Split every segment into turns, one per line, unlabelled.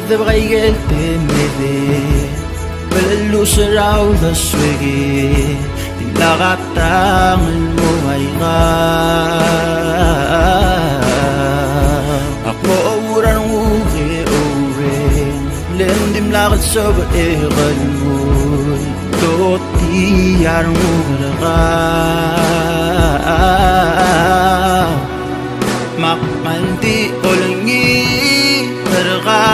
Devraigel temede Bellu saraw da swege Tinakatangan mo ay nga Ako auran ure Lendim lakad sa baeran mo Doti yarang uraka Makmandi olangi Terka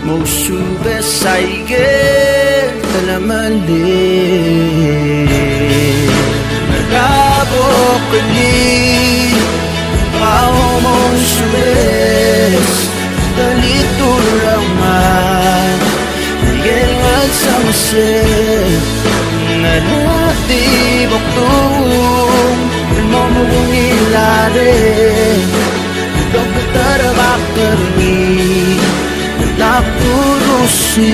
Musube saige Talamali Nagabok kali Pao musubes Dalito raman Nagengan sa masin Nalatibok tung Ilmomong ilare Terbakarni Nakurusi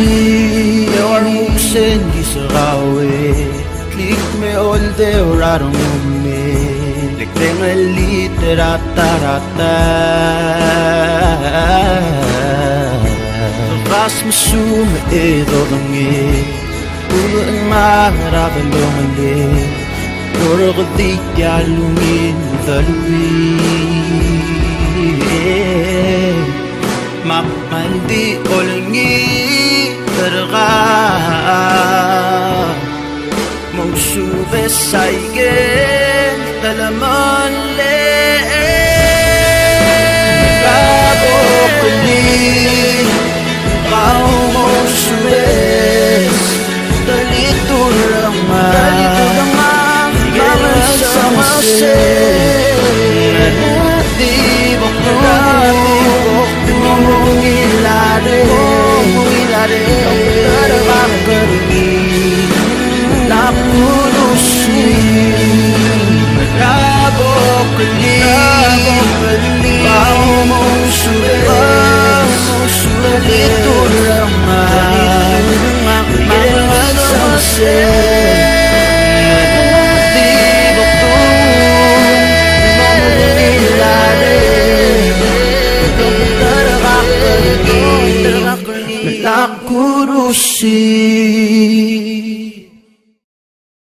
Yormuksen gisarawe Klik me olde orarong me Likteng literata Vast masume edodange Ulan maharabalongale Yorogdikya lungin dalui Makmandi olangi terka Mausube saigen talaman le Nagabokuli Pao mausubes Dalito raman Mga samasek Natibok Mungilare Terbakarni Nakurusi Nagabokali Pao musubes Dalito raman Mga samasek Nakurusi